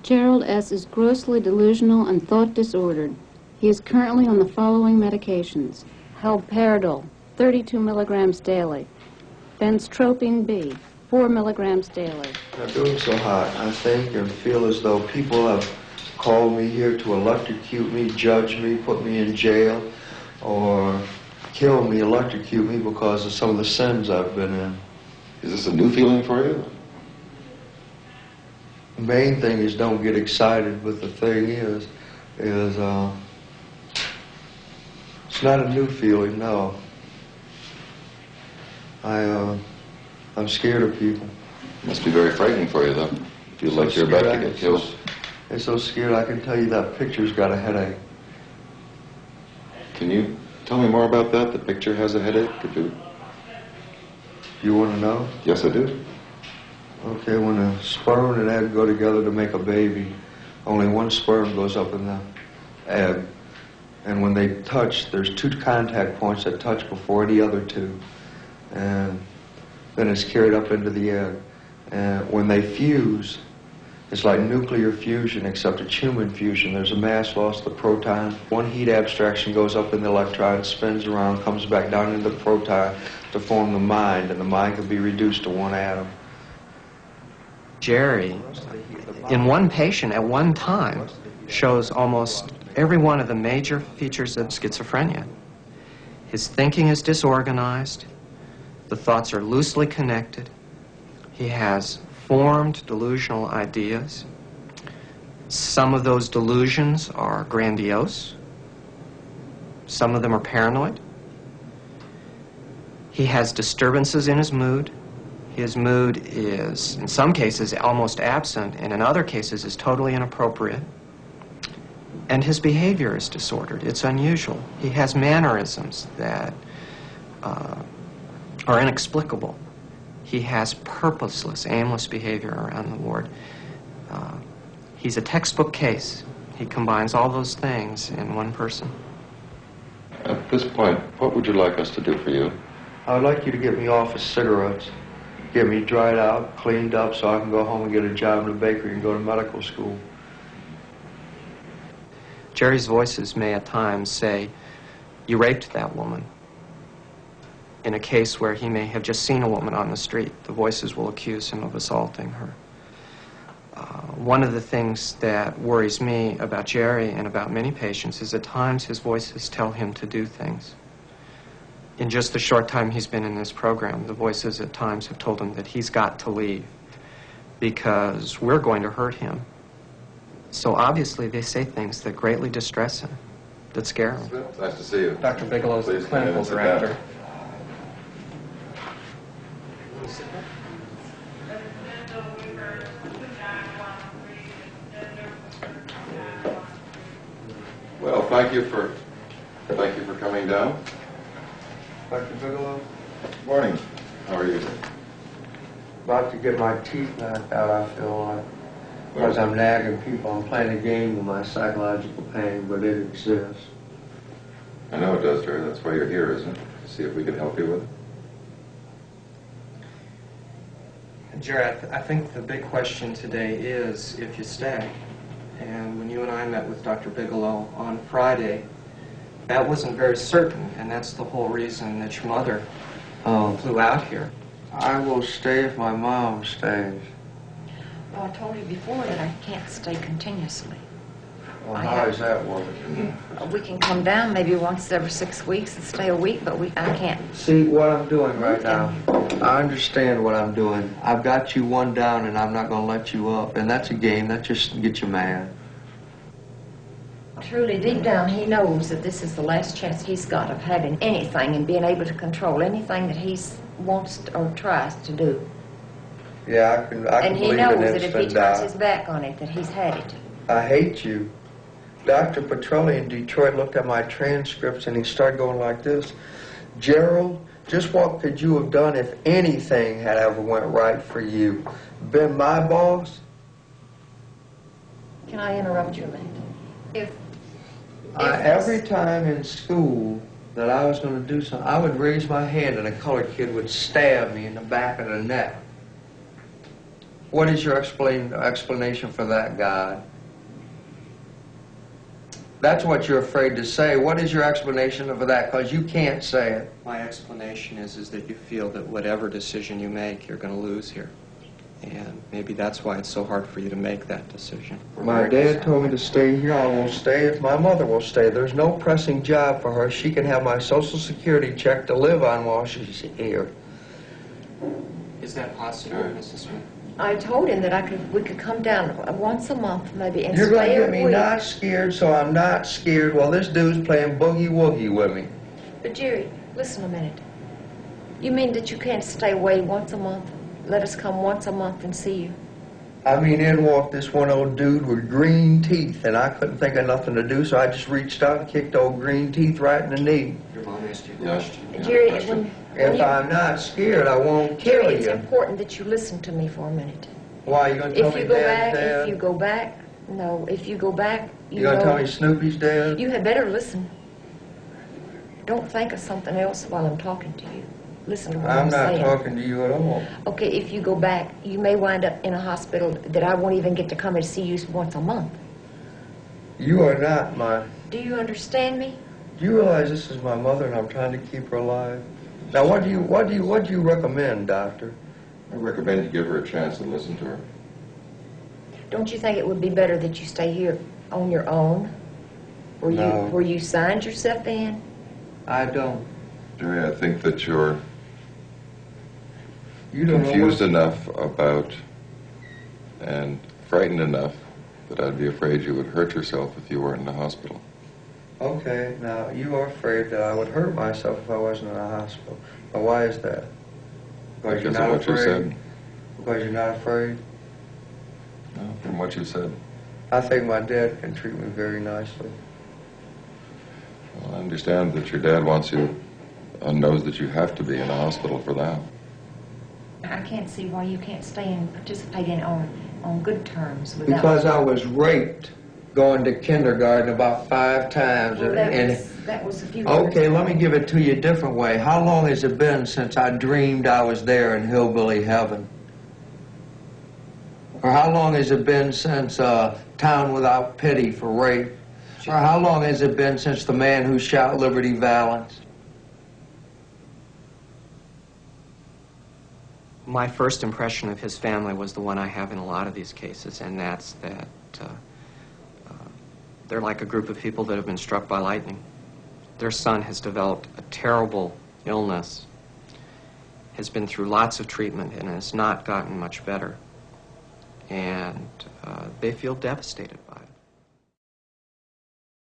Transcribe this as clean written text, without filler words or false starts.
Gerald S. is grossly delusional and thought disordered. He is currently on the following medications: haloperidol, 32 milligrams daily; benztropine B, 4 milligrams daily. I'm doing so hot. I think and feel as though people have called me here to electrocute me, judge me, put me in jail, or kill me, electrocute me because of some of the sins I've been in. Is this a new feeling for you? The main thing is don't get excited, but the thing is it's not a new feeling, no. I'm scared of people. Must be very frightening for you, though. Feel like you're about to get killed. I'm so scared I can tell you that picture's got a headache. Can you tell me more about that? The picture has a headache? Could you? You want to know? Yes, I do. Okay, when a sperm and an egg go together to make a baby, only one sperm goes up in the egg. And when they touch, there's 2 contact points that touch before any other 2. And then it's carried up into the egg. And when they fuse, it's like nuclear fusion, except it's human fusion. There's a mass loss of the proton. One heat abstraction goes up in the electron, spins around, comes back down into the proton to form the mind, and the mind can be reduced to 1 atom. Jerry, in one patient at one time, shows almost every one of the major features of schizophrenia. His thinking is disorganized. The thoughts are loosely connected. He has formed delusional ideas. Some of those delusions are grandiose. Some of them are paranoid. He has disturbances in his mood. His mood is, in some cases, almost absent, and in other cases is totally inappropriate. And his behavior is disordered. It's unusual. He has mannerisms that are inexplicable. He has purposeless, aimless behavior around the ward. He's a textbook case. He combines all those things in one person. At this point, what would you like us to do for you? I would like you to get me off of cigarettes, get me dried out, cleaned up, so I can go home and get a job in a bakery and go to medical school. Jerry's voices may at times say, "You raped that woman." In a case where he may have just seen a woman on the street, the voices will accuse him of assaulting her. One of the things that worries me about Jerry and about many patients is at times his voices tell him to do things. In just the short time he's been in this program, the voices at times have told him that he's got to leave because we're going to hurt him. So obviously they say things that greatly distress him, that scare him. Nice to see you. Dr. Bigelow's the clinical director. Well, thank you for coming down. Dr. Bigelow? Morning. How are you? About to get my teeth knocked out, I feel like. Because I'm nagging people. I'm playing a game with my psychological pain, but it exists. I know it does, Jerry. That's why you're here, isn't it? To see if we can help you with it. Jerry, I think the big question today is if you stay. And when you and I met with Dr. Bigelow on Friday, that wasn't very certain, and that's the whole reason that your mother flew out here. I will stay if my mom stays. Well, I told you before that I can't stay continuously. Well, how does that work? We can come down maybe once every 6 weeks and stay a week, but I can't. See what I'm doing right now? I understand what I'm doing. I've got you one down and I'm not going to let you up. And that's a game. That just gets you mad. Truly, deep down, he knows that this is the last chance he's got of having anything and being able to control anything that he wants or tries to do. Yeah, I can and he believe knows in that if he turns his back on it, that he's had it. I hate you. Dr. Petrelli in Detroit looked at my transcripts and he started going like this. Gerald, just what could you have done if anything had ever went right for you? Been my boss? Can I interrupt you a minute? If every time in school that I was going to do something, I would raise my hand and a colored kid would stab me in the back of the neck. What is your explanation for that, God? That's what you're afraid to say. What is your explanation for that? Because you can't say it. My explanation is that you feel that whatever decision you make, you're going to lose here. And maybe that's why it's so hard for you to make that decision. My dad told me to stay here. I will stay if my mother will stay. There's no pressing job for her. She can have my Social Security check to live on while she's here. Is that possible, Mrs. Smith? I told him that we could come down once a month maybe and You're going stay to a get me week. not scared, so I'm not scared while this dude's playing boogie-woogie with me. But Jerry, listen a minute. You mean that you can't stay away once a month? Let us come once a month and see you? I mean, in walked this one old dude with green teeth, and I couldn't think of nothing to do, so I just reached out and kicked old green teeth right in the knee. Your mom asked you a Yeah. question. Jerry, If I'm not scared, I won't kill Jerry, it's you. important that you listen to me for a minute. Why, you going to tell If me you go Dad's back, dead? if you go back, no, if you go back, You going to tell me Snoopy's dead? You had better listen. Don't think of something else while I'm talking to you. Listen to what I'm I'm not saying. talking to you at all. Okay, if you go back, you may wind up in a hospital that I won't even get to come and see you once a month. You are not my... Do you understand me? Do you realize this is my mother and I'm trying to keep her alive? Now, what do you recommend, doctor? I recommend you give her a chance and listen to her. Don't you think it would be better that you stay here on your own? No. Where you signed yourself in? I don't. Jerry, I think that you're You don't confused know enough about and frightened enough that I'd be afraid you would hurt yourself if you were in the hospital. Okay, now, you are afraid that I would hurt myself if I wasn't in a hospital. But why is that? Because you're Because not of what you afraid? said. Because you're not afraid? No, from what you said. I think my dad can treat me very nicely. Well, I understand that your dad wants you and knows that you have to be in a hospital for that. I can't see why you can't stay and participate in on good terms without... Because I was raped going to kindergarten about 5 times. Well, that was a few years Okay, ago. let me give it to you a different way. How long has it been since I dreamed I was there in hillbilly heaven? Or how long has it been since Town Without Pity for rape? Or how long has it been since The Man Who Shot Liberty Valance? My first impression of his family was the one I have in a lot of these cases, and that's that they're like a group of people that have been struck by lightning. Their son has developed a terrible illness, has been through lots of treatment, and has not gotten much better. And they feel devastated.